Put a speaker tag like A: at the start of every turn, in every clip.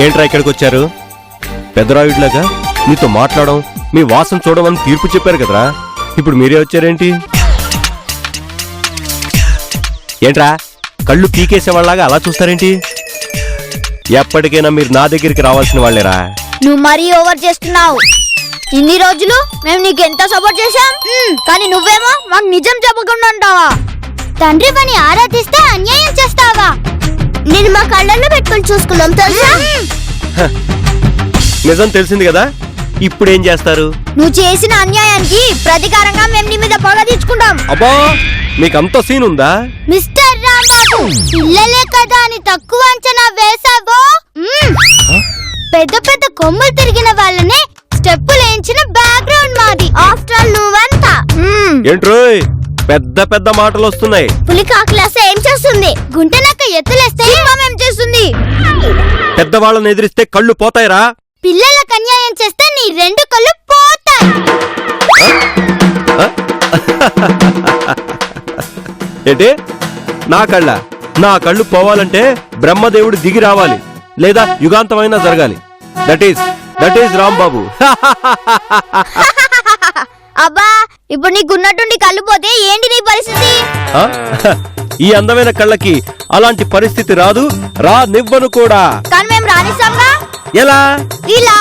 A: ఏంట్రా ఇక్కడికి వచ్చారు? పెద్దరాయుడిలాగా మీతో మాట్లాడడం, మీ వాసన చూడమని తీర్పు చెప్పారు కదరా, ఇప్పుడు మీరే వచ్చారేంటి? ఏంట్రా కళ్ళు పీకేసేవాళ్ళలాగా అలా చూస్తారేంటి? ఎప్పటికైనా మీరు నా దగ్గరికి రావాల్సిన వాళ్ళేరా.
B: నువ్వు మరీ ఓవర్ చేస్తున్నావు. ఇన్ని రోజులు మేము నీకు ఎంత సపోర్ట్ చేశాం, కానీ నువ్వేమో మాకు నిజం చెప్పకుండా ఉంటావా? తండ్రి పని ఆరాధిస్తే అన్యాయం చేస్తావా? నేను మా కళ్ళల్లో పెట్టుకొని చూసుకున్నాం తెలుసా?
A: నిజం తెలిసింది కదా, ఇప్పుడేం చేస్తారు?
B: నువ్వు చేసిన అన్యాయానికి ప్రతీకారంగా మేము నీ మీద పగ తీర్చుకుంటాం.
A: అబ్బా, మీకంత సీన్ ఉందా?
B: మిస్టర్ రాంబాబు, పిల్లలే కదా అని తక్కువ అంచనా వేసావో? పెద్ద పెద్ద కొమ్ములు తిరిగిన వాళ్ళనే స్టెప్పులు వేయించిన బ్యాక్గ్రౌండ్ మాది. ఆఫ్టర్ ఆల్ నువ్వంతా
A: ఏంట్రోయ్ పెద్ద పెద్ద మాటలు వస్తున్నాయి.
B: పులి కాకిలేస్తే ఏం చేస్తుంది? గుంటనక్క ఎత్తులేస్తే ఏం చేస్తుంది?
A: పెద్దవాళ్ళని ఎదిరిస్తే కళ్ళు పోతాయిరా.
B: పిల్లలకు అన్యాయం చేస్తే నీ రెండు కళ్ళు పోతాయి.
A: ఏంటి? నా కళ్ళు పోవాలంటే బ్రహ్మదేవుడు దిగి రావాలి, లేదా యుగాంతమైనా జరగాలి. That is Rambabu.
B: అబ్బా, ఇప్పుడు నీకున్నట్టుండి కళ్ళు పోతే ఏంటి నీ పరిస్థితి?
A: ఈ అందమైన కళ్ళకి అలాంటి పరిస్థితి రా నివ్వను కూడా.
B: కానీ మేము రానిస్తాంగా.
A: ఎలా?
B: ఇలా.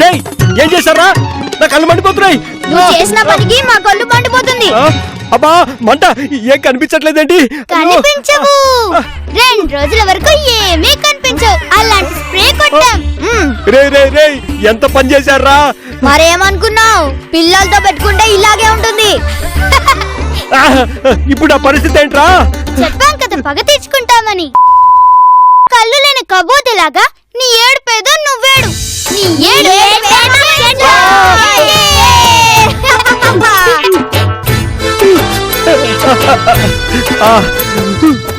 A: రేయ్, ఏం చేశారా? నా కళ్ళు మండిపోతున్నాయి.
B: నువ్వు చేసిన పనికి మా కళ్ళు మండిపోతుంది.
A: అబ్బా, మంట ఏం కనిపించట్లేదేంటి?
B: కనిపించవు. 2 రోజుల వరకు ఏమీ కనిపించవు. అలాంటి స్ప్రే కొట్టాం.
A: రే ఎంత పని చేశారా?
B: మరేమనుకున్నావు? పిల్లలతో పెట్టుకుంటే ఇలాగే ఉంటుంది.
A: ఇప్పుడు ఆ పరిస్థితి ఏంట్రా?
B: చెప్పాం కదా పగ తీర్చుకుంటామని. కళ్ళు లేని కబోదిలాగా నీ ఏడుపేదో నువ్వేడు. నీ ఏడు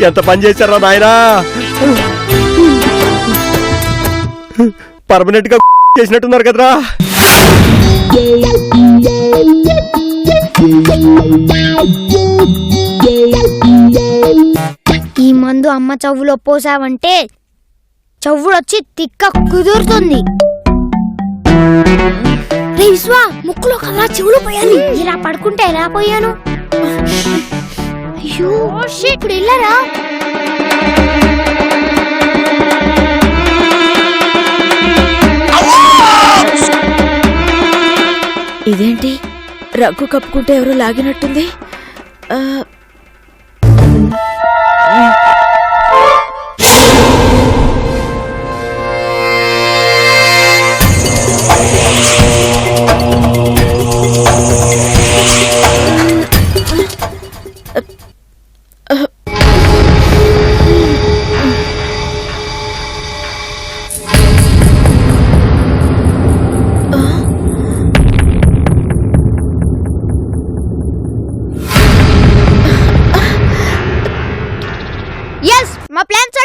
A: ఎంత పని చేశారా నాయనా? పర్మనెంట్ గా చేసినట్టున్నారు కదరా.
B: ఈ మందు అమ్మ చెవులో పోసావంటే చెవుడొచ్చి తిక్క కుదురుతుంది. రే విశ్వా, ముక్కులో కల్లా చెవులు పోయాలి. ఇలా పడుకుంటే ఎలా పోయాను? అయ్యో ఇప్పుడు వెళ్ళరా?
C: ఇదేంటి రగ్గు కప్పుకుంటే ఎవరో లాగినట్టుంది.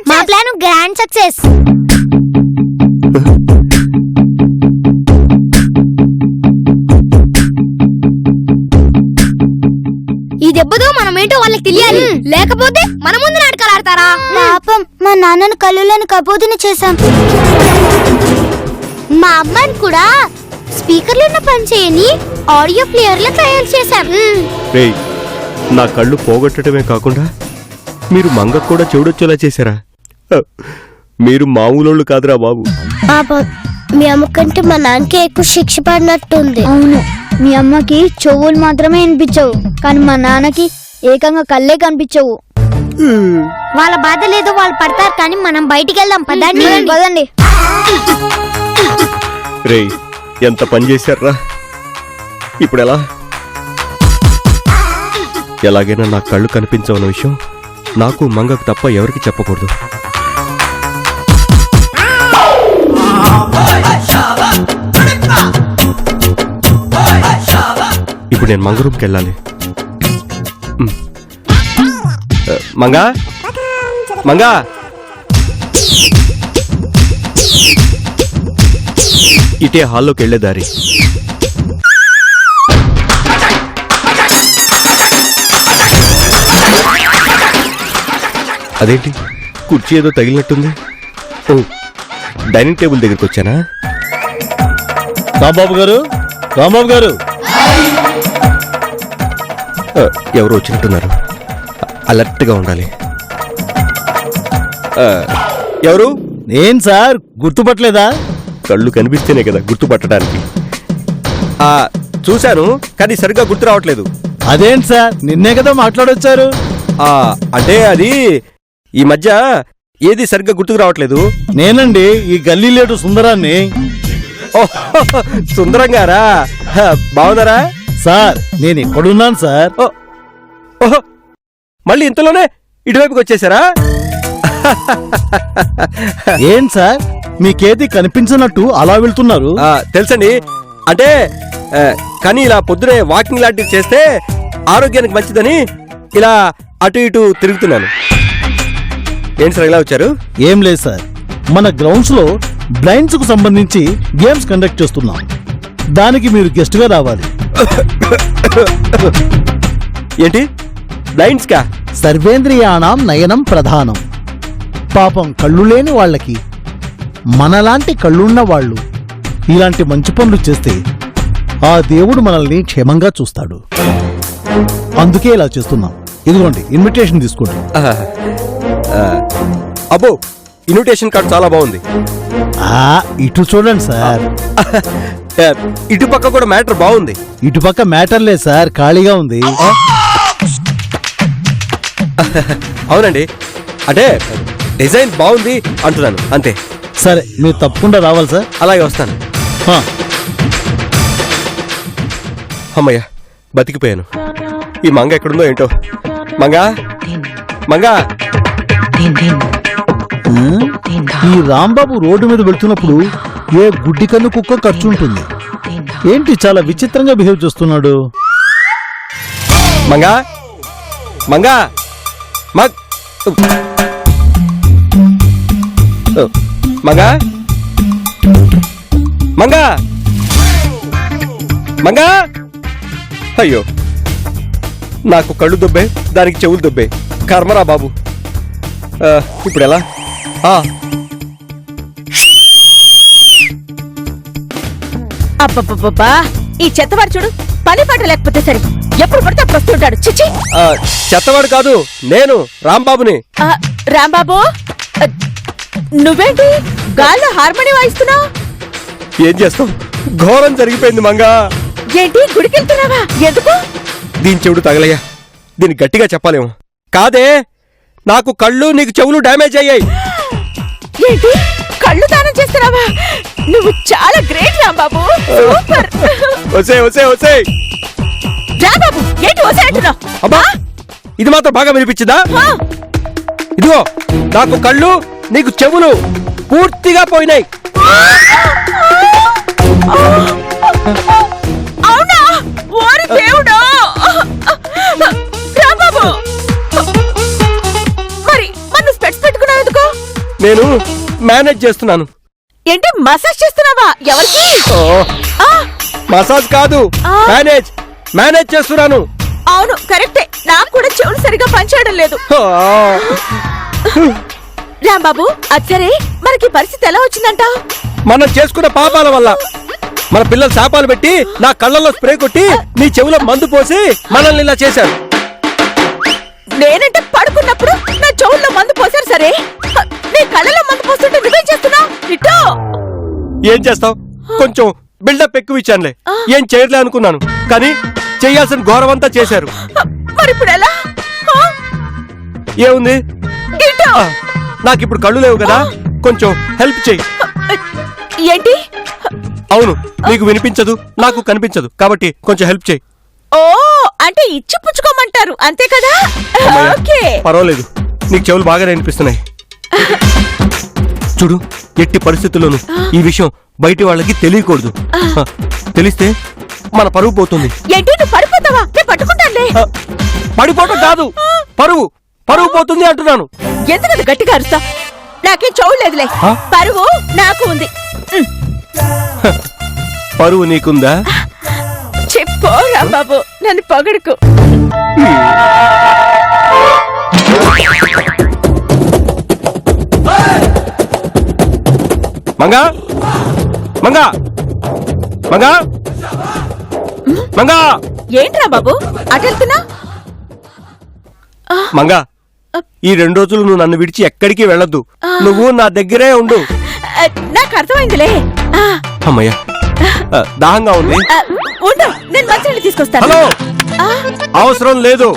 B: మా ప్లాన్ గ్రాండ్ సక్సెస్. ఈ దెబ్బతో మనం ఏంటో వాళ్ళకి తెలియాలి, లేకపోతే మన ముందు నాటకాలు ఆడతారా? పాపం మా నాన్నను కళ్ళులేని కబోదిని చేశాం. మా అమ్మని కూడా స్పీకర్లు ఉన్న పని చేయని ఆడియో ప్లేయర్లు తయారు చేశాం.
A: నా కళ్ళు పోగొట్టడమే కాకుండా మీరు మంగకు కూడా చెవుడొచ్చేలా చేశారా? మీరు మామూలు కాదురా బాబు.
B: మీ అమ్మ కంటే మా నాన్నకే ఎక్కువ శిక్ష పడినట్టుంది. అవును, మీ అమ్మకి చెవులు మాత్రమే వినిపించవు, కానీ మా నాన్నకి ఏకంగా కళ్ళే కనిపించవు. వాళ్ళ బాధ లేదు, వాళ్ళు పడతారు, కానీ మనం బయటికి వెళ్దాం. పదండి.
A: రే, ఎంత పని చేశారా? ఇప్పుడు ఎలాగైనా నా కళ్ళు కనిపించవన్న విషయం నాకు మంగకు తప్ప ఎవరికి చెప్పకూడదు. ఇప్పుడు నేను మంగ రూమ్కి వెళ్ళాలి. మంగా, మంగా, ఇటే హాల్లోకి వెళ్లే దారి. అదేంటి కుర్చీ ఏదో తగిలినట్టుంది? ఓ, డైనింగ్ టేబుల్ దగ్గరికి వచ్చానా?
D: రాంబాబు గారు, రాంబాబు గారు,
A: ఎవరు వచ్చినట్టున్నారు. అలర్ట్గా ఉండాలి. ఎవరు?
D: ఏం సార్ గుర్తుపట్టలేదా?
A: కళ్ళు కనిపిస్తేనే కదా గుర్తుపట్టడానికి. చూశాను, కానీ సరిగ్గా గుర్తు రావట్లేదు.
D: అదేంటి సార్, నిన్నే కదా మాట్లాడొచ్చారు.
A: అంటే అది ఈ మధ్య ఏది సరిగ్గా గుర్తుకు రావట్లేదు.
D: నేనండి, ఈ గల్లీ లేటు సుందరాన్ని.
A: ఓహ్, సుందరం గారా? బాగున్నారా?
D: సార్ నేను ఎక్కడున్నాను సార్?
A: ఓహో, మళ్ళీ ఇంతలోనే ఇటువైపుకి వచ్చేసారా?
D: ఏం సార్ మీకేది కనిపించినట్టు అలా వెళ్తున్నారు?
A: తెలుసండి, అంటే కానీ ఇలా పొద్దునే వాకింగ్ లాంటివి చేస్తే ఆరోగ్యానికి మంచిదని ఇలా అటు ఇటు తిరుగుతున్నాను. ఏంటి సార్ ఇలా వచ్చారు?
D: ఏం లేదు సార్, మన గ్రౌండ్స్ లో బ్లైండ్స్ కు సంబంధించి గేమ్స్ కండక్ట్ చేస్తున్నాం. దానికి మీరు గెస్ట్ గా రావాలి.
A: ఏంటి బ్లైండ్స్ కా?
D: సర్వేంద్రియాణం నయనం ప్రధానం. పాపం కళ్ళు లేని వాళ్ళకి మనలాంటి కళ్ళున్న వాళ్ళు ఇలాంటి మంచి పనులు చేస్తే ఆ దేవుడు మనల్ని క్షేమంగా చూస్తాడు. అందుకే ఇలా చేస్తున్నాం. ఇదిగోండి ఇన్విటేషన్ తీసుకోండి.
A: అబ్బో, ఇన్విటేషన్ కార్డు చాలా బాగుంది.
D: ఇటు చూడండి సార్.
A: ఇటు పక్క కూడా మ్యాటర్ బాగుంది.
D: ఇటుపక్క మ్యాటర్ లేదు సార్, ఖాళీగా ఉంది.
A: అవునండి, అంటే డిజైన్ బాగుంది అంటున్నాను అంతే.
D: సరే మీరు తప్పకుండా రావాలి సార్.
A: అలాగే వస్తాను. అమ్మయ్య, బతికిపోయాను. ఈ మంగ ఎక్కడుందో ఏంటో. మంగా, మంగా.
D: ఈ రాంబాబు రోడ్డు మీద వెళ్తున్నప్పుడు ఏ గుడ్డి కన్ను కుక్క ఖర్చు ఉంటుంది. ఏంటి చాలా విచిత్రంగా బిహేవ్ చేస్తున్నాడు.
A: మంగా, మంగా, మగ్ మంగా, మంగా, మంగా. అయ్యో, నాకు కళ్ళు దొబ్బే, దానికి చెవులు దొబ్బే. కర్మరా బాబు. ఇప్పుడు ఎలా?
C: అబ్బబ్బబ్బా, ఈ చెత్తవాడు చూడు, పని పాట లేకపోతే సరే ఎప్పుడు పడితే అప్పుడు వస్తుంటాడు. చిచ్చి,
A: చెత్తవాడు కాదు, నేను రాంబాబుని.
C: రాంబాబు, నువ్వేంటి గాల్లో హార్మోని వాయిస్తున్నావు?
A: ఏం చేస్తావు, ఘోరం జరిగిపోయింది మంగా.
C: ఏంటి గుడికెళ్తున్నావా? ఎందుకు?
A: దీని చెవుడు తగలయ్యా, దీన్ని గట్టిగా చెప్పలేము. కాదే, నాకు కళ్ళు నీకు చెవులు డ్యామేజ్ అయ్యాయి.
C: ఏంటి కళ్ళు దానం చేస్తున్నావా? నువ్వు చాలా గ్రేట్ రాంబాబు, సూపర్.
A: వసే వసే వసే.
C: రాంబాబు, ఏంటి వసే అంటున్నావు?
A: అబ్బా, ఇది మాత్రం బాగా వినిపించిందా? ఇదిగో, నాకు కళ్ళు నీకు చెవులు పూర్తిగా పోయినాయి.
C: అవునా? ఓరి దేవుడా! రాంబాబు, మరి మన స్పెట్స్ పెట్టుకున్నావు ఎందుకు?
A: నేను మేనేజ్ చేస్తున్నాను.
C: ఏంటి మసాజ్ చేస్తున్నావా? ఎవరికి?
A: మసాజ్ కాదు, మేనేజ్ మేనేజ్ చేస్తున్నాను.
C: అవును, కరెక్టే. నాకు కూడా చెవులు సరిగా పనిచేయడం లేదు. రాంబాబు, అచ్చరే మనకి పరిస్థితి ఎలా వచ్చిందంట?
A: మనం చేసుకున్న పాపాల వల్ల. మన పిల్లలు శాపాలు పెట్టి నా కళ్ళల్లో స్ప్రే కొట్టి నీ చెవులో మందు పోసి మనల్ని ఇలా చేశారు.
C: నేనంటే పడుకున్నప్పుడు నా చెవుల్లో మందు పోసారు సరే, నీ కళ్ళలో మందు పోస్తుంటే నువ్వేం చేస్తున్నావు? ఇటో
A: ఏం చేస్తావు, కొంచెం బిల్డప్ ఎక్కువ ఇచ్చానులే, ఏం చేయలే అనుకున్నాను, కానీ చెయ్యాల్సిన ఘోరం అంతా చేశారు.
C: మరి ఇప్పుడు ఎలా?
A: ఏముంది,
C: ఇటో
A: నాకు ఇప్పుడు కళ్ళు లేవు కదా, కొంచెం హెల్ప్ చెయ్యి.
C: ఏంటి?
A: అవును, నీకు వినిపించదు, నాకు కనిపించదు, కాబట్టి కొంచెం హెల్ప్ చెయ్యి.
C: ఓ, అంటే ఇచ్చి పుచ్చుకోమంటారు అంతే కదా? ఓకే,
A: పర్వాలేదు, నీకు చెవులు బాగానే వినిపిస్తున్నాయి. చూడు, ఎట్టి పరిస్థితుల్లోనూ ఈ విషయం బయటి వాళ్ళకి తెలియకూడదు. తెలిస్తే మన పరువు పోతుంది.
C: ఏంటి నువ్వు పడిపోతావా? నేను పట్టుకుంటానులే.
A: పడిపోవటం కాదు, పరువు పరువు పోతుంది అంటున్నాను.
C: ఎందుకంత గట్టిగా అరుస్తా? నాకేం చెవులు లేదులే, పరువు నాకు ఉంది.
A: పరువు నీకుందా?
C: చెప్పు రాంబాబు, నన్ను పొగడుకు.
A: మంగా మంగా మంగా మంగా
C: ఏంట్రా బాబు అటెళ్తున్నా?
A: మంగా ఈ 2 రోజులు నువ్వు నన్ను విడిచి ఎక్కడికి వెళ్ళొద్దు. నువ్వు నా దగ్గరే ఉండు.
C: నాకు అర్థమైందిలే.
A: అమ్మయ్యా దాహంగా ఉంది.
C: ఉండు, నేను మంచినీళ్ళు తీసుకొస్తాను.
A: హలో, అవసరం లేదు.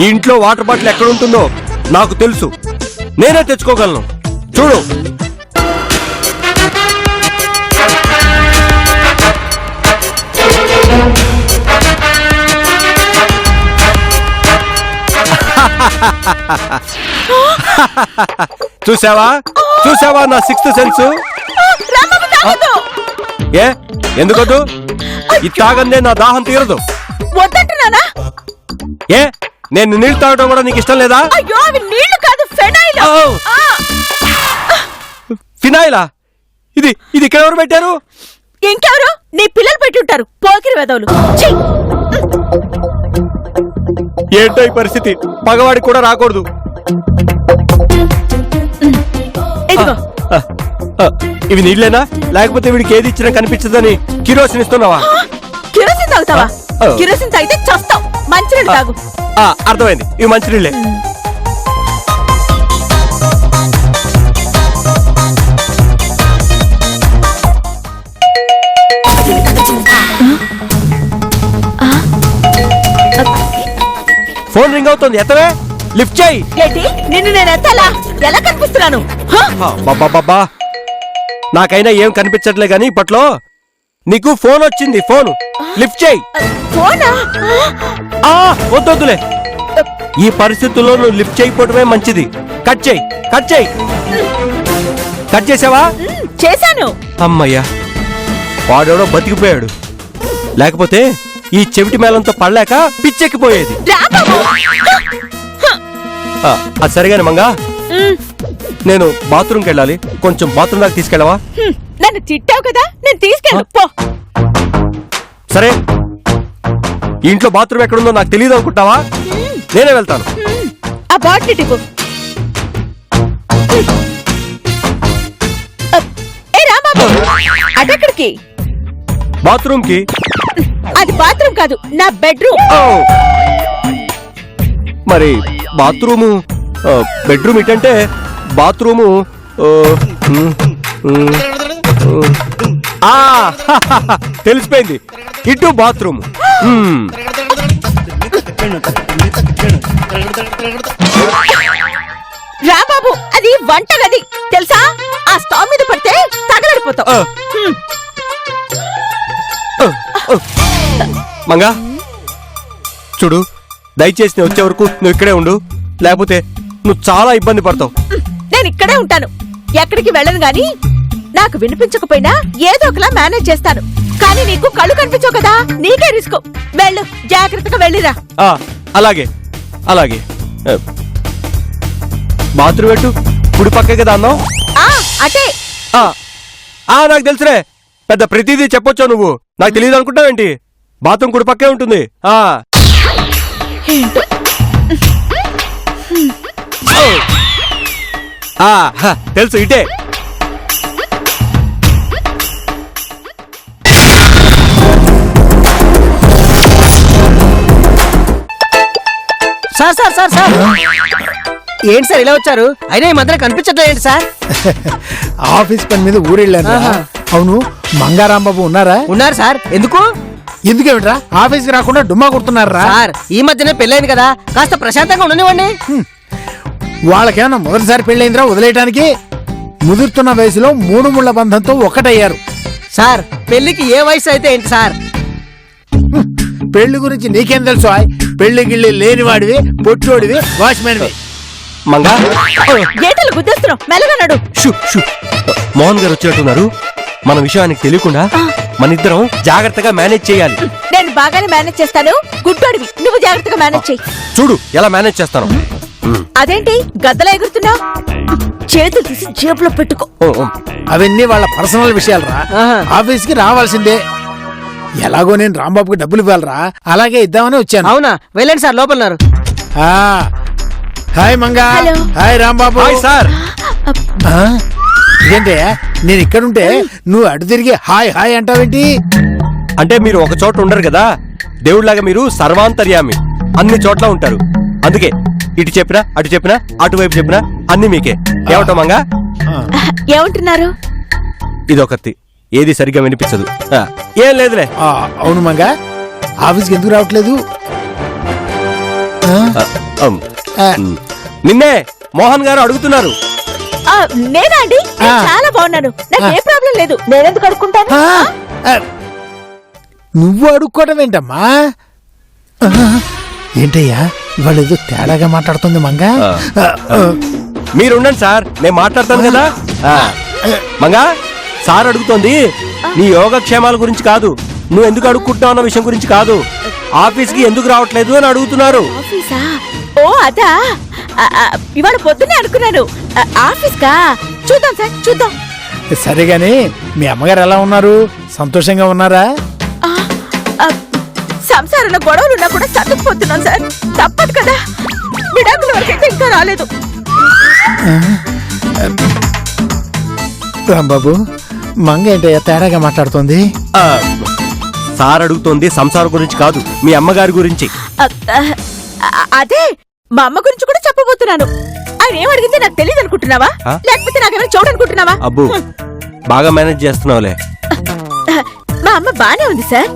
A: ఈ ఇంట్లో వాటర్ బాటిల్ ఎక్కడ ఉంటుందో నాకు తెలుసు. నేనే తెచ్చుకోగలను. చూడు. చూసావా చూసావా నా 6th సెన్స్?
C: రాంబాబు తాగొద్దు.
A: ఏ ఎందుకొద్దు? ఇది తాగందే నా దాహం తీరదు.
C: వద్దంటున్నానా?
A: ఏ నేను నీళ్ళు తాగడం కూడా నీకు ఇష్టం లేదా?
C: అయ్యో, అవి నీళ్లు కాదు, ఫెనైల్.
A: ఫినాయిలా? ఇది ఇది ఇక్కడ ఎవరు పెట్టారు?
C: ఇంకెవరు? నీ పిల్లలు పెట్టుంటారు, పోకిరి వెదవులు. ఛీ!
A: ఏంటో ఈ పరిస్థితి? పగవాడికి కూడా రాకూడదు.
C: ఇదిగో.
A: ఇవి నీళ్ళేనా? లేకపోతే వీడికి ఏది ఇచ్చినా కనిపించదని కిరోసిన్ ఇస్తున్నావా?
C: కిరోసిన్ తాగుతావా? కిరోసిన్ తాగితే చస్తావు. మంచినీళ్ళు తాగు.
A: అర్థమైంది, ఇవి మంచినీళ్ళే. ఫోన్ రింగ్ అవుతుంది, ఎత్తవే. లిఫ్ట్ చేయి.
C: ఏంటి? నిన్ను నేను ఎత్తాలా? ఎలా కనిపిస్తున్నాను?
A: బాబా, నాకైనా ఏం కనిపించట్లే గాని ఇప్పట్లో నీకు ఫోన్ వచ్చింది. ఫోన్ లిఫ్ట్ చేయి.
C: ఫోనా?
A: వద్దొద్దులే. ఈ పరిస్థితుల్లో నువ్వు లిఫ్ట్ చేయకపోవడమే మంచిది. కట్ చేయి, కట్ చేయి. కట్ చేసావా?
C: చేశాను.
A: అమ్మయ్యా, వాడెవడో బతికిపోయాడు. లేకపోతే ఈ చెవిటి మేళంతో పడలేక పిచ్చెక్కిపోయేది. అది సరిగానే మంగా, నేను బాత్రూమ్కి వెళ్ళాలి. కొంచెం బాత్రూమ్ దాకా తీసుకెళ్ళవా?
C: నన్ను తిట్టావు కదా, నేను తీసుకెళ్ళు పో.
A: సరే, ఈ ఇంట్లో బాత్రూమ్ ఎక్కడుందో నాకు తెలియదు అనుకుంటావా? నేనే వెళ్తాను.
C: ఆ బాటిల్ టిప్పు. ఏ రాంబాబు, అదెక్కడికి?
A: బాత్రూమ్ కి.
C: అది బాత్రూమ్ కాదు, నా బెడ్రూమ్.
A: మరి బాత్రూము బెడ్రూమ్ ఇటంటే బాత్రూము తెలిసిపోయింది, ఇటు బాత్రూమ్.
C: రాంబాబు, అది వంట గది తెలుసా? ఆ స్టవ్ మీద పడితే తగలడిపోతావు.
A: మంగా చూడు, దయచేసి నేను వచ్చే వరకు నువ్వు ఇక్కడే ఉండు. లేకపోతే నువ్వు చాలా ఇబ్బంది పడతావు.
C: నేను ఇక్కడే ఉంటాను, ఎక్కడికి వెళ్ళను గాని. నాకు వినిపించకపోయినా ఏదో ఒకలా మేనేజ్ చేస్తాను. కానీ నీకు కళ్ళు కనిపించవు కదా, నీకే రిస్క్. వెళ్ళు, జాగ్రత్తగా వెళ్ళిరా.
A: అలాగే అలాగే. బాత్రూమ్ పెట్టు, కుడి పక్కే కదా అన్నావు?
C: అటే.
A: నాకు తెలుసురే, పెద్ద ప్రతిదీ చెప్పొచ్చా నువ్వు? నాకు తెలియదు అనుకుంటావేంటి? బాత్రూమ్ కుడి పక్కే ఉంటుంది. తెలుసు, ఇటే.
E: సార్ సార్ సార్ సార్ ఏంటి సార్ ఇలా వచ్చారు? అయినా ఈ మధ్యన కనిపించట్లేదు సార్.
D: ఆఫీస్ పని మీద ఊరెళ్ళాను. అవును, మంగారాంబాబు ఉన్నారా?
E: ఉన్నారు సార్. ఎందుకు?
D: ఎందుకేమిట్రా ఆఫీస్కి రాకుండా డుమ్మా కొడుతున్నారా?
E: సార్, ఈ మధ్యనే పెళ్ళైంది కదా, కాస్త ప్రశాంతంగా ఉండనివ్వండి.
D: వాళ్ళకేమన్నా మొదటిసారి పెళ్ళైందిరా వదిలేయటానికి? ముదురుతున్న వయసులో 3 ముళ్ళ బంధంతో ఒక్కటయ్యారు.
E: సార్, పెళ్లికి ఏ వయసు అయితే ఏంటి సార్?
D: పెళ్లి గురించి నీకేం తెలుసు? పెళ్లి గిళ్ళి లేనివాడివి, పొట్టోడివి, వాచ్మెన్వి.
A: మంగా
C: గేటలు గుద్దేస్తున్నావు, మెల్లగా నడు.
A: మోహన్ గారు వచ్చినట్టున్నారు. మన విషయం ఆయనకు తెలియకుండా మనిద్దరం జాగ్రత్తగా మేనేజ్ చేయాలి.
C: నేను బాగానే మేనేజ్ చేస్తాను, గుడ్డోడివి నువ్వు జాగ్రత్తగా మేనేజ్ చేయి.
A: చూడు ఎలా మేనేజ్ చేస్తాను.
C: అదేంటి గద్దలా ఎగురుతున్నావు? చేతులు తీసి జేబులో పెట్టుకో.
D: అవన్నీ వాళ్ళ పర్సనల్ విషయాలు రా. ఆఫీస్కి రావాల్సిందే. ఎలాగో నేను రాంబాబుకి డబ్బులు ఇవ్వాలరా, అలాగే ఇద్దామని వచ్చాను.
E: అవునా? వెళ్ళండి సార్, లోపలన్నారు.
D: Hi Manga.
C: Hello.
D: Hi Rambabu.
A: Hi sir.
D: ఏంటే నేను ఇక్కడుంటే నువ్వు అటు తిరిగి హాయ్ హాయ్ అంటావేంటి?
A: అంటే మీరు ఒక చోట ఉండరు కదా, దేవుడిలాగా మీరు సర్వాంతర్యామి, అన్ని చోట్ల ఉంటారు. అందుకే ఇటు చెప్పినా అటు చెప్పినా అటువైపు చెప్పినా అన్ని మీకే. ఏమంటావు మంగా?
C: ఏమంటున్నారు?
A: ఇదొకటి, ఏది సరిగ్గా వినిపించదు. ఏం లేదులే.
D: అవును మంగా, ఆఫీస్కి ఎందుకు రావట్లేదు?
A: నిన్నే మోహన్ గారు అడుగుతున్నారు.
C: నేనా అండి? నేను చాలా బాగున్నాను, నాకు ఏ ప్రాబ్లం లేదు. నేనెందుకు అడుక్కుంటాను?
D: నువ్వు అడుక్కోవడం ఏంటమ్మా? ఏంటయ్యా ఇవాళ ఏదో తేడాగా మాట్లాడుతుంది మంగా.
A: మీరుండండి సార్, నేను మాట్లాడతాను కదా. మంగా, సార్ అడుగుతోంది నీ యోగక్షేమాల గురించి కాదు, నువ్వు ఎందుకు అడుక్కుంటున్నావు అన్న విషయం గురించి కాదు. ఆఫీస్కి ఎందుకు రావట్లేదు అని అడుగుతున్నారు.
C: ఆఫీసా? ఓ అదా, ఇవాళ పొద్దున్నే అనుకున్నాను. ఆఫీస్కా? చూద్దాం సార్, చూద్దాం.
D: సరే గాని మీ అమ్మగారు ఎలా ఉన్నారు? సంతోషంగా ఉన్నారా?
C: సంసారంలో గొడవలు ఉన్నా కూడా సర్దుకుపోతున్నాం సార్, తప్పదు కదా. విడాకుల వరకైతే ఇంకా రాలేదు.
D: రాంబాబు, మంగ ఏంటయ్యా తేడాగా మాట్లాడుతుంది?
A: సార్ అడుగుతోంది సంసారం గురించి కాదు, మీ అమ్మగారి గురించి.
C: అదే మా అమ్మ గురించి కూడా చెప్పబోతున్నాను. ఆయన ఏం అడిగింది నాకు తెలియదు అనుకుంటున్నావా? లేకపోతే నాకేమైనా చూడనుకుంటున్నావా?
A: అబ్బు, బాగా మేనేజ్ చేస్తున్నావులే.
C: మా అమ్మ బానే ఉంది సార్.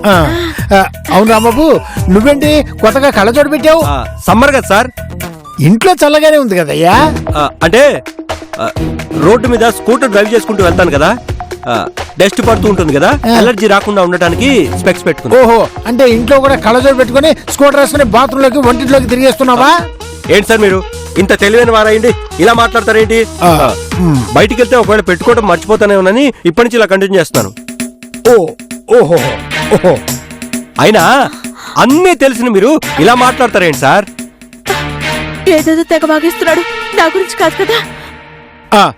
D: అవును రాంబాబు, నువ్వేంటి కొత్తగా కళ్ళజోడు పెట్టావు?
A: సమ్మర్ కదా సార్,
D: ఇంట్లో చల్లగానే ఉంది కదయ్యా.
A: అంటే రోడ్డు మీద స్కూటర్ డ్రైవ్ చేసుకుంటూ వెళ్తాను కదా, డస్ట్ పడుతూ ఉంటుంది కదా, అలర్జీ రాకుండా ఉండటానికి స్పెక్స్ పెట్టుకున్నా.
D: ఓహో, అంటే ఇంట్లో కూడా కళ్ళజోడు పెట్టుకుని స్కూటర్ వేసుకుని బాత్రూమ్ లోకి వంటింట్లోకి తిరిగేస్తున్నావా?
A: ఏంటి సార్ మీరు ఇంత తెలివైన వారాయండి, ఇలా మాట్లాడతారేంటి? బయటికి వెళ్తే ఒకవేళ పెట్టుకోవడం మర్చిపోతానే ఉన్నాని ఇప్పటి నుంచి ఇలా కంటిన్యూ చేస్తున్నాను.
D: ఓహో ఓహో,
A: అయినా అన్నీ తెలిసిన మీరు ఇలా మాట్లాడతారేంటి సార్?
C: ఏదేదో తెగ వాగిస్తున్నాడు, నా గురించి కాదు కదా.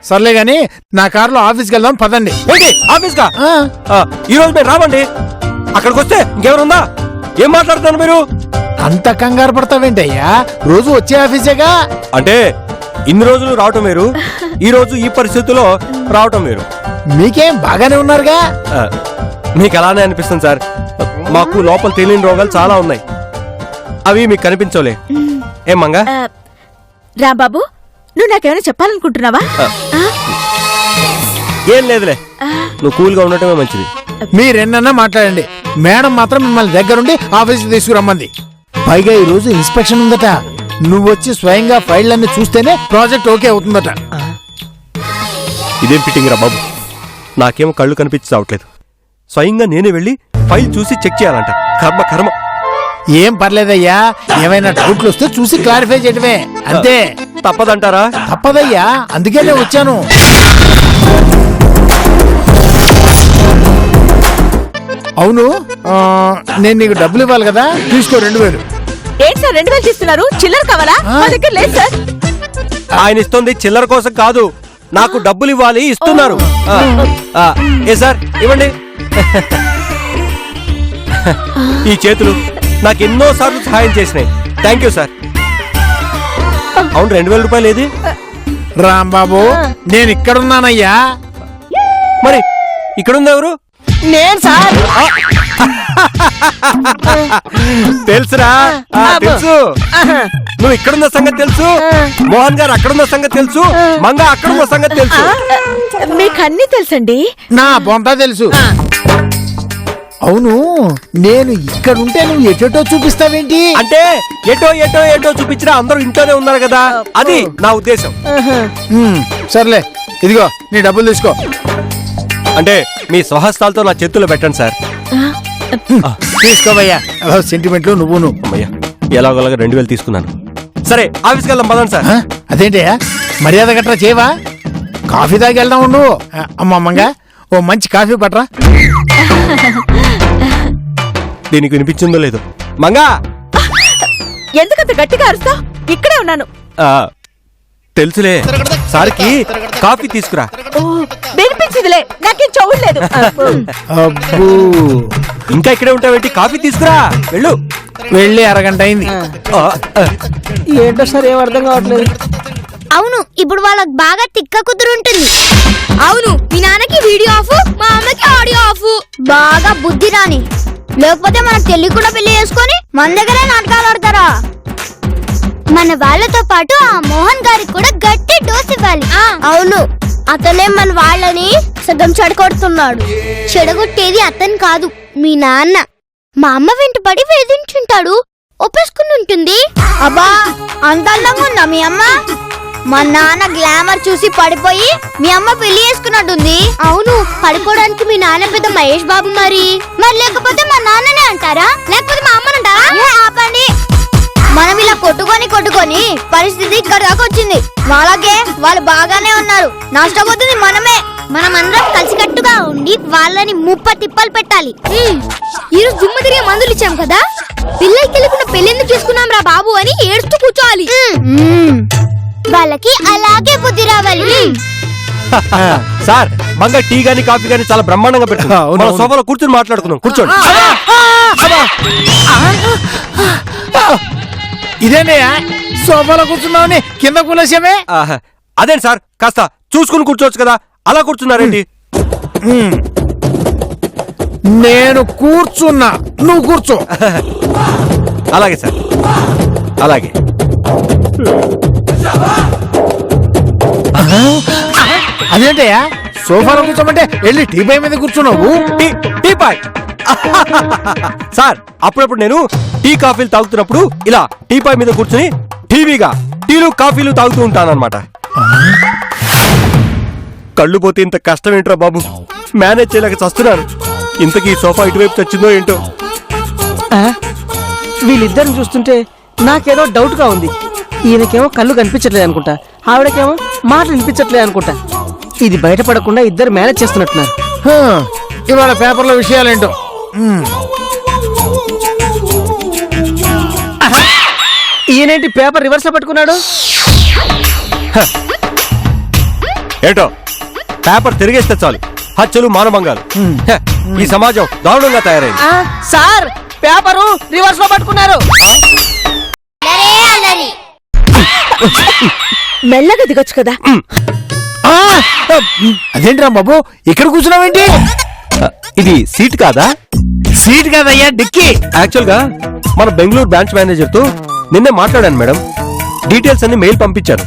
D: సర్లే గాని నా కారులో ఆఫీస్కి వెళ్దాం పదండి.
A: ఏంటి ఆఫీస్కా? ఈ రోజు మీరు రావండి, అక్కడికి వస్తే ఇంకెవరుందా? ఏం మాట్లాడుతున్నారు మీరు?
D: అంత కంగారు పడతావేంటయ్యా, రోజు వచ్చే ఆఫీసేగా.
A: అంటే ఇన్ని రోజులు రావటం వేరు, ఈ రోజు ఈ పరిస్థితుల్లో రావటం వేరు.
D: మీకేం బాగానే ఉన్నారుగా.
A: మీకు అలానే అనిపిస్తుంది సార్, మాకు లోపల తెలియని రోగాలు చాలా ఉన్నాయి, అవి మీకు కనిపించలే. ఏం మంగా?
C: రాంబాబు, నువ్వు నాకేమైనా చెప్పాలనుకుంటున్నావా?
A: ఏం లేదులే, నువ్వు కూల్గా ఉండటమే మంచిది.
D: మీరెన్నన్నా మాట్లాడండి, మేడం మాత్రం మిమ్మల్ని దగ్గరుండి ఆఫీస్కి తీసుకురమ్మంది. పైగా ఈ రోజు ఇన్స్పెక్షన్ ఉందట, నువ్వు వచ్చి స్వయంగా ఫైళ్ళన్నీ చూస్తేనే ప్రాజెక్ట్ ఓకే అవుతుందట.
A: ఇదేం ఫిట్టింగ్ రా బాబు, నాకేమో కళ్ళు కనిపించి రావట్లేదు, స్వయంగా నేనే వెళ్ళి ఫైల్ చూసి చెక్ చేయాలంట. కర్మ కర్మ.
D: ఏం పర్లేదయ్యా, ఏమైనా డౌట్లు వస్తే చూసి క్లారిఫై చేయడమే, అంతే.
A: తప్పదంటారా?
D: తప్పదయ్యా, అందుకే నేను వచ్చాను. అవును, నేను నీకు డబ్బులు ఇవ్వాలి కదా, తీసుకో 2000.
C: ఏంటి సార్ 2000 తీస్తున్నారు? చిల్లర కావాలా? మా దగ్గర లేదు సార్.
A: ఆయన ఇస్తుంది చిల్లర కోసం కాదు, నాకు డబ్బులు ఇవ్వాలి, ఇస్తున్నారు. ఏ సార్ ఇవ్వండి. ఈ చేతులు నాకు ఎన్నో సార్లు సహాయం చేసినాయి, థ్యాంక్ యూ సార్. అవును, 2000 రూపాయలు ఏది?
D: రాంబాబు, నేను ఇక్కడున్నానయ్యా.
A: మరి ఇక్కడుంది ఎవరు?
E: నేను సార్.
A: తెలుసురా, తెలుసు. నువ్వు ఇక్కడున్న సంగతి తెలుసు, మోహన్ గారు అక్కడున్న సంగతి తెలుసు, మంగ అక్కడున్న సంగతి తెలుసు.
C: మీకు అన్ని తెలుసండి.
D: నా బొంత తెలుసు. అవును, నేను ఇక్కడుంటే నువ్వు ఎటో చూపిస్తావేంటి?
A: అంటే ఎటో ఎటో ఎటో చూపించినా అందరూ ఇంట్లోనే ఉన్నారు కదా, అది నా ఉద్దేశం.
D: సర్లే, ఇదిగో నీ డబ్బులు తీసుకో.
A: అంటే మీ స్వహస్తాలతో నా చేతుల్లో పెట్టండి సార్.
D: తీసుకోవయ్యా, సెంటిమెంట్లు నువ్వును.
A: అమ్మయ్యా, ఎలాగోలాగా 2000 తీసుకున్నాను. సరే ఆఫీస్కి వెళ్దాం పదండి సార్.
D: అదేంటయ్యా, మర్యాద గట్రా చేయవా? కాఫీ తాగి వెళ్దాం ఉండు. అమ్మమ్మంగా ఓ మంచి కాఫీ పట్రా.
A: దీనికి వినిపించిందో లేదో. మంగా,
C: ఎందుకంత గట్టిగా అరుస్తావ్? ఇక్కడే ఉన్నాను.
A: తెలుసులే, సార్కి కాఫీ తీసుకురా.
C: వినిపించిందిలే, నాకేం చెవులేదు.
D: అబ్బో,
A: ఇంకా ఇక్కడే ఉంటావేంటి? కాఫీ తీసుకురా, వెళ్ళు.
D: వెళ్ళి అరగంట అయింది.
E: ఏంటో సార్, ఏం అర్థం కావట్లేదు.
B: అవును, ఇప్పుడు వాళ్ళకి బాగా తిక్క కుదురుంటుంది. అవును, మీ నాన్నకి వీడియో ఆఫ్, మా అమ్మకి ఆడియో ఆఫ్. బాగా బుద్ధి రాని, లేకపోతే మనకు తెలియకుండా పెళ్లి చేసుకొని మన దగ్గరే నాటకాలు ఆడతారా? మన వాళ్ళతో పాటు ఆ మోహన్ గారికి కూడా గట్టి డోస్ ఇవ్వాలి. అవును, అతనే మన వాళ్ళని సగం చెడగొడుతున్నాడు. చెడగొట్టేది అతను కాదు, మీ నాన్న. మా అమ్మ వెంటబడి వేధించుంటాడు, ఒప్పేసుకుని ఉంటుంది. అబ్బా, అంత అందంగా ఉందా మీ అమ్మ? మా నాన్న గ్లామర్ చూసి పడిపోయి మీ అమ్మ పెళ్లి చేసుకున్నట్టుంది. అవును, పడిపోవడానికి మీ నాన్న పెద్ద మహేష్ బాబు. మరి లేకపోతే మా నాన్ననే అంటారా, లేకపోతే మా అమ్మనంటారా? ఆపండి, మనం ఇలా కొట్టుకొని పరిస్థితి ఇక్కడ దాకా వచ్చింది. వాళ్ళకే వాళ్ళు బాగానే ఉన్నారు, నష్టపోతుంది మనమే. మనమందరం కలిసికట్టుగా ఉండి వాళ్ళని తిప్పలు పెట్టాలి. ఈరోజు దుమ్ము తిరిగే మందులు ఇచ్చాం కదా, పిల్లలకి వెళ్ళకుండా పెళ్ళెందుకు చేసుకున్నాం రా బాబు అని ఏడుస్తూ కూర్చోవాలి. వాళ్ళకి అలాగే బుద్ధి రావాలి.
A: సార్, మంగ టీ గాని కాఫీ గాని చాలా బ్రహ్మాండంగా పెడుతుంది.
D: అవును,
A: మన
D: అవును.
A: సోఫాలో కూర్చొని మాట్లాడుకుందాం. కూర్చోండి.
D: ఇదేనయ్యా సోఫాలో కూర్చున్నావని కింద కూలేసామే.
A: ఆహా, అదేంటి సార్, కాస్త చూసుకుని కూర్చోవచ్చు కదా, అలా కూర్చున్నారేంటి?
D: నేను కూర్చున్నా, నువ్వు కూర్చో.
A: అలాగే సార్, అలాగే.
D: అదేంటయ్యా సోఫాలో కూర్చోమంటే వెళ్ళి టీపై మీద కూర్చున్నావు.
A: టీ పాయ్. సార్, అప్పుడప్పుడు నేను టీ కాఫీలు తాగుతున్నప్పుడు ఇలా టీ పాయ్ మీద కూర్చుని టీవీగా టీలు కాఫీలు తాగుతూ ఉంటానన్నమాట. కళ్ళు పోతే ఇంత కష్టం ఏంట్రా బాబు, మేనేజ్ చేయలేక చస్తున్నాను. ఇంతకీ సోఫా ఇటువైపు చచ్చిందో ఏంటో.
E: వీళ్ళిద్దరిని చూస్తుంటే నాకేదో డౌట్ గా ఉంది. ఈయనకేమో కళ్ళు కనిపించట్లేదు అనుకుంటా, ఆవిడకేమో మాటలు వినిపించట్లేదు అనుకుంటా. ఇది బయటపడకుండా ఇద్దరు మేనేజ్ చేస్తున్నట్టున్నారు.
D: ఇవాళ పేపర్లో విషయాలేంటో.
E: ఈయనేంటి పేపర్ రివర్స్ లో పట్టుకున్నాడు?
A: ఏంటో, పేపర్ తిరిగేస్తే చాలు హత్యలు మానభంగాలు. ఈ సమాజం దారుణంగా తయారైంది.
E: సార్, పేపరు రివర్స్ లో పట్టుకున్నారు.
C: మెల్లగా దిగొచ్చు కదా.
D: అదేంటిరా బాబు ఇక్కడ కూర్చున్నావేంటి?
A: ఇది సీట్ కాదా?
D: సీట్ కాదయ్యా, డిక్కీ.
A: యాక్చువల్ గా మన బెంగళూరు బ్రాంచ్ మేనేజర్ తో నిన్నే మాట్లాడాను మేడం. డీటెయిల్స్ అన్ని మెయిల్ పంపించాను.